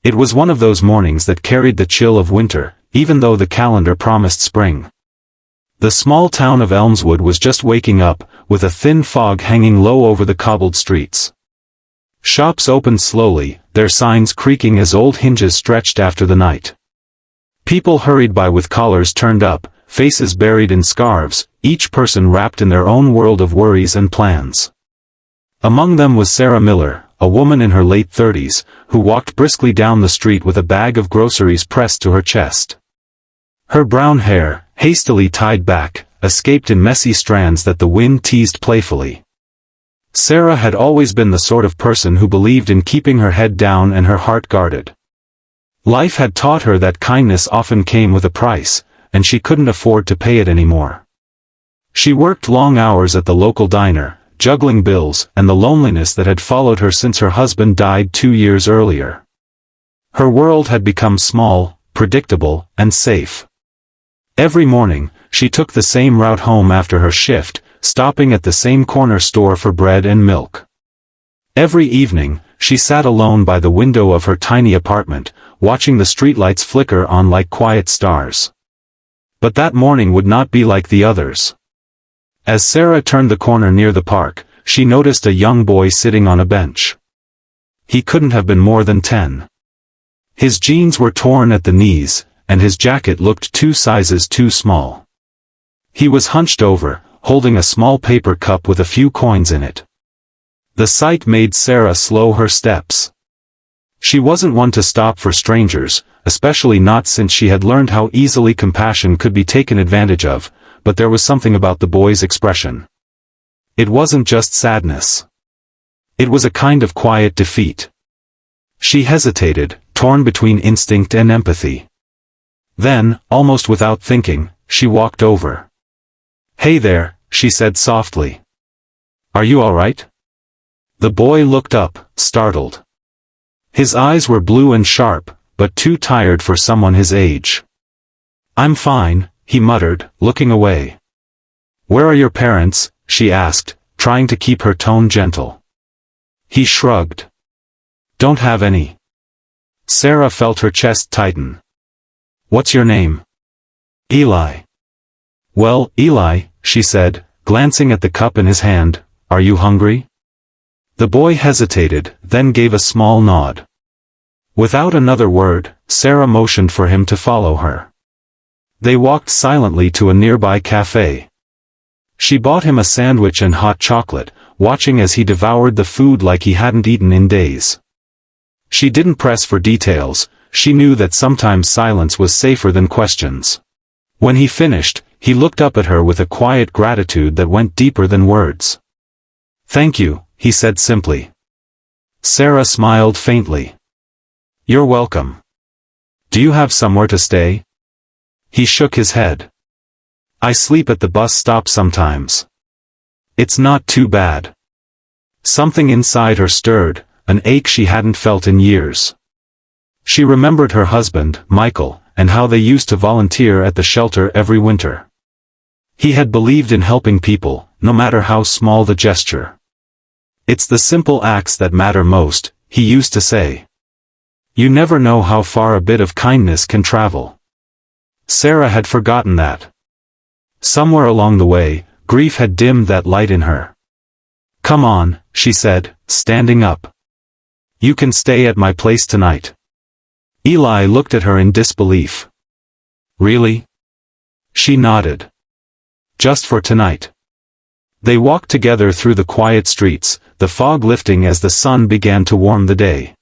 It was one of those mornings that carried the chill of winter, even though the calendar promised spring. The small town of Elmswood was just waking up, with a thin fog hanging low over the cobbled streets. Shops opened slowly, their signs creaking as old hinges stretched after the night. People hurried by with collars turned up, faces buried in scarves, each person wrapped in their own world of worries and plans. Among them was Sarah Miller, a woman in her late 30s, who walked briskly down the street with a bag of groceries pressed to her chest. Her brown hair, hastily tied back, escaped in messy strands that the wind teased playfully. Sarah had always been the sort of person who believed in keeping her head down and her heart guarded. Life had taught her that kindness often came with a price, and she couldn't afford to pay it anymore. She worked long hours at the local diner, juggling bills and the loneliness that had followed her since her husband died 2 years earlier. Her world had become small, predictable, and safe. Every morning, she took the same route home after her shift, stopping at the same corner store for bread and milk. Every evening, she sat alone by the window of her tiny apartment, watching the streetlights flicker on like quiet stars. But that morning would not be like the others. As Sarah turned the corner near the park, she noticed a young boy sitting on a bench. He couldn't have been more than 10. His jeans were torn at the knees, and his jacket looked 2 sizes too small. He was hunched over, holding a small paper cup with a few coins in it. The sight made Sarah slow her steps. She wasn't one to stop for strangers, especially not since she had learned how easily compassion could be taken advantage of, but there was something about the boy's expression. It wasn't just sadness. It was a kind of quiet defeat. She hesitated, torn between instinct and empathy. Then, almost without thinking, she walked over. "Hey there," she said softly. "Are you all right?" The boy looked up, startled. His eyes were blue and sharp, but too tired for someone his age. "I'm fine," he muttered, looking away. "Where are your parents?" she asked, trying to keep her tone gentle. He shrugged. "Don't have any." Sarah felt her chest tighten. "What's your name?" "Eli." "Well, Eli," she said, glancing at the cup in his hand, "are you hungry?" The boy hesitated, then gave a small nod. Without another word, Sarah motioned for him to follow her. They walked silently to a nearby cafe. She bought him a sandwich and hot chocolate, watching as he devoured the food like he hadn't eaten in days. She didn't press for details, she knew that sometimes silence was safer than questions. When he finished, he looked up at her with a quiet gratitude that went deeper than words. "Thank you," he said simply. Sarah smiled faintly. "You're welcome. Do you have somewhere to stay?" He shook his head. "I sleep at the bus stop sometimes." "It's not too bad." Something inside her stirred, an ache she hadn't felt in years. She remembered her husband, Michael, and how they used to volunteer at the shelter every winter. He had believed in helping people, no matter how small the gesture. "It's the simple acts that matter most," he used to say. "You never know how far a bit of kindness can travel." Sarah had forgotten that. Somewhere along the way, grief had dimmed that light in her. "Come on," she said, standing up. "You can stay at my place tonight." Eli looked at her in disbelief. "Really?" She nodded. "Just for tonight." They walked together through the quiet streets, the fog lifting as the sun began to warm the day.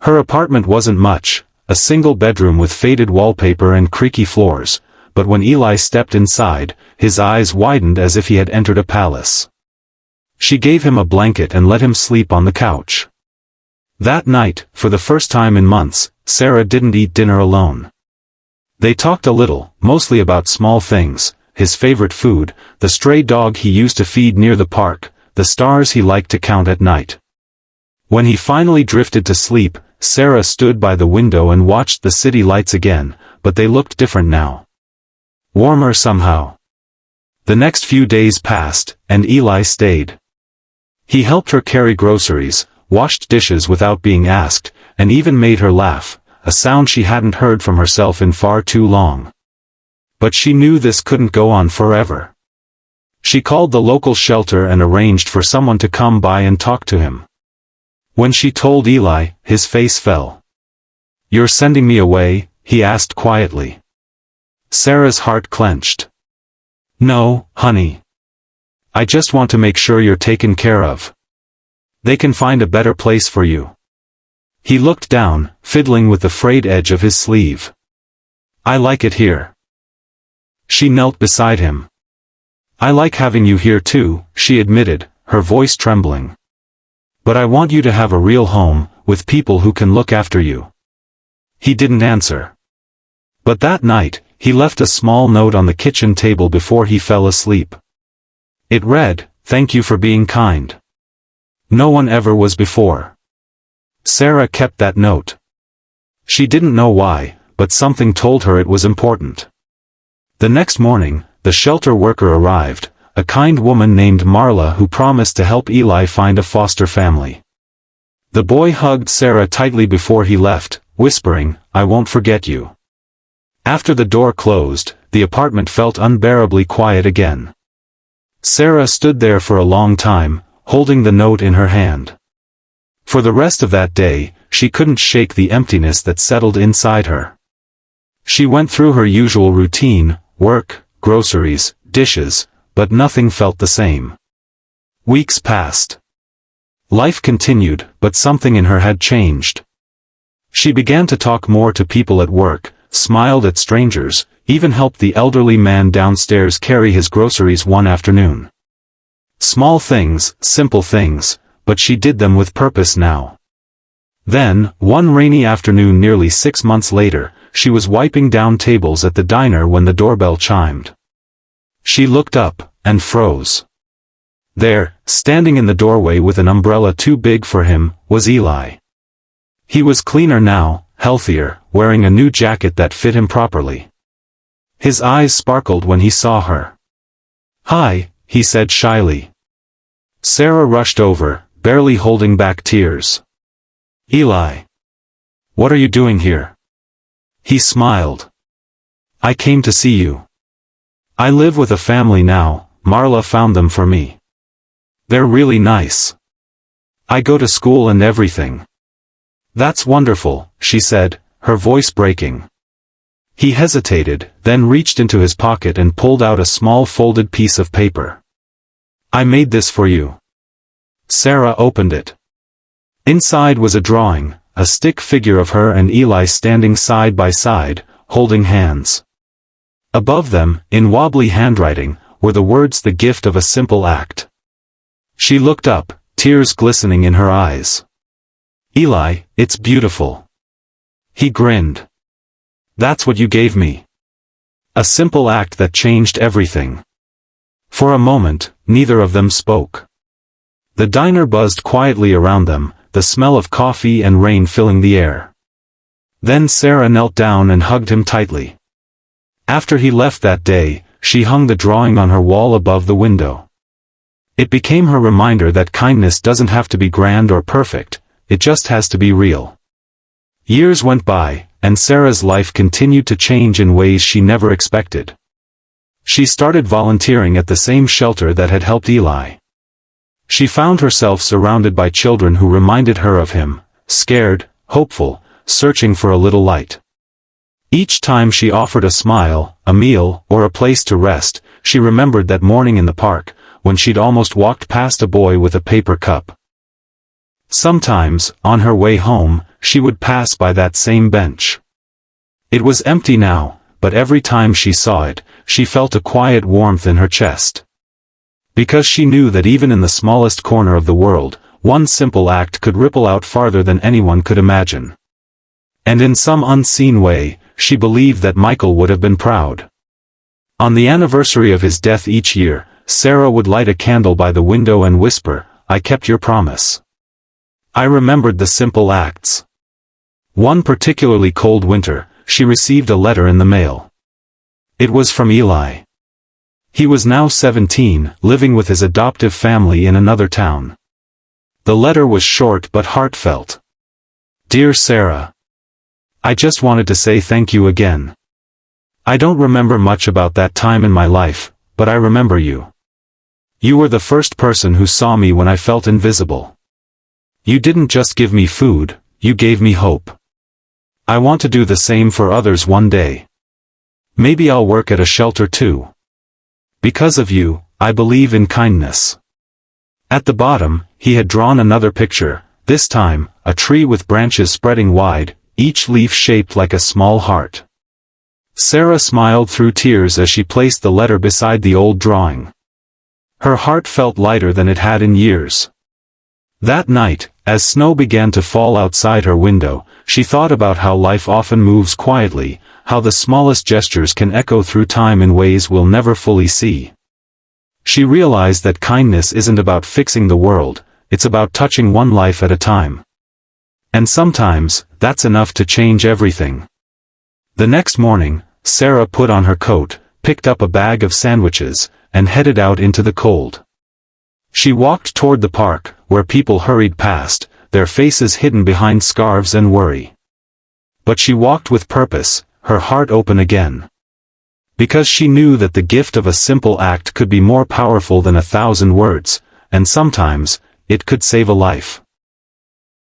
Her apartment wasn't much, a single bedroom with faded wallpaper and creaky floors, but when Eli stepped inside, his eyes widened as if he had entered a palace. She gave him a blanket and let him sleep on the couch. That night, for the first time in months, Sarah didn't eat dinner alone. They talked a little, mostly about small things, his favorite food, the stray dog he used to feed near the park, the stars he liked to count at night. When he finally drifted to sleep, Sarah stood by the window and watched the city lights again, but they looked different now. Warmer somehow. The next few days passed, and Eli stayed. He helped her carry groceries, washed dishes without being asked, and even made her laugh, a sound she hadn't heard from herself in far too long. But she knew this couldn't go on forever. She called the local shelter and arranged for someone to come by and talk to him. When she told Eli, his face fell. "You're sending me away?" he asked quietly. Sarah's heart clenched. "No, honey. I just want to make sure you're taken care of. They can find a better place for you." He looked down, fiddling with the frayed edge of his sleeve. "I like it here." She knelt beside him. "I like having you here too," she admitted, her voice trembling. "But I want you to have a real home, with people who can look after you." He didn't answer. But that night, he left a small note on the kitchen table before he fell asleep. It read, "Thank you for being kind. No one ever was before." Sarah kept that note. She didn't know why, but something told her it was important. The next morning, the shelter worker arrived, a kind woman named Marla who promised to help Eli find a foster family. The boy hugged Sarah tightly before he left, whispering, "I won't forget you." After the door closed, the apartment felt unbearably quiet again. Sarah stood there for a long time, holding the note in her hand. For the rest of that day, she couldn't shake the emptiness that settled inside her. She went through her usual routine, work, groceries, dishes, but nothing felt the same. Weeks passed. Life continued, but something in her had changed. She began to talk more to people at work, smiled at strangers, even helped the elderly man downstairs carry his groceries one afternoon. Small things, simple things, but she did them with purpose now. Then, one rainy afternoon nearly 6 months later, she was wiping down tables at the diner when the doorbell chimed. She looked up, and froze. There, standing in the doorway with an umbrella too big for him, was Eli. He was cleaner now, healthier, wearing a new jacket that fit him properly. His eyes sparkled when he saw her. "Hi," he said shyly. Sarah rushed over, barely holding back tears. "Eli. What are you doing here?" He smiled. "I came to see you. I live with a family now, Marla found them for me. They're really nice. I go to school and everything." "That's wonderful," she said, her voice breaking. He hesitated, then reached into his pocket and pulled out a small folded piece of paper. "I made this for you." Sarah opened it. Inside was a drawing, a stick figure of her and Eli standing side by side, holding hands. Above them, in wobbly handwriting, were the words, "The gift of a simple act." She looked up, tears glistening in her eyes. "Eli, it's beautiful." He grinned. "That's what you gave me. A simple act that changed everything." For a moment, neither of them spoke. The diner buzzed quietly around them, the smell of coffee and rain filling the air. Then Sarah knelt down and hugged him tightly. After he left that day, she hung the drawing on her wall above the window. It became her reminder that kindness doesn't have to be grand or perfect, it just has to be real. Years went by, and Sarah's life continued to change in ways she never expected. She started volunteering at the same shelter that had helped Eli. She found herself surrounded by children who reminded her of him, scared, hopeful, searching for a little light. Each time she offered a smile, a meal, or a place to rest, she remembered that morning in the park, when she'd almost walked past a boy with a paper cup. Sometimes, on her way home, she would pass by that same bench. It was empty now, but every time she saw it, she felt a quiet warmth in her chest. Because she knew that even in the smallest corner of the world, one simple act could ripple out farther than anyone could imagine. And in some unseen way, she believed that Michael would have been proud. On the anniversary of his death each year, Sarah would light a candle by the window and whisper, "I kept your promise." I remembered the simple acts. One particularly cold winter, she received a letter in the mail. It was from Eli. He was now 17, living with his adoptive family in another town. The letter was short but heartfelt. Dear Sarah, I just wanted to say thank you again. I don't remember much about that time in my life, but I remember you. You were the first person who saw me when I felt invisible. You didn't just give me food, you gave me hope. I want to do the same for others one day. Maybe I'll work at a shelter too. Because of you, I believe in kindness. At the bottom, he had drawn another picture, this time, a tree with branches spreading wide, each leaf shaped like a small heart. Sarah smiled through tears as she placed the letter beside the old drawing. Her heart felt lighter than it had in years. That night, as snow began to fall outside her window, she thought about how life often moves quietly, how the smallest gestures can echo through time in ways we'll never fully see. She realized that kindness isn't about fixing the world, it's about touching one life at a time. And sometimes, that's enough to change everything. The next morning, Sarah put on her coat, picked up a bag of sandwiches, and headed out into the cold. She walked toward the park, where people hurried past, their faces hidden behind scarves and worry. But she walked with purpose, her heart open again. Because she knew that the gift of a simple act could be more powerful than 1,000 words, and sometimes, it could save a life.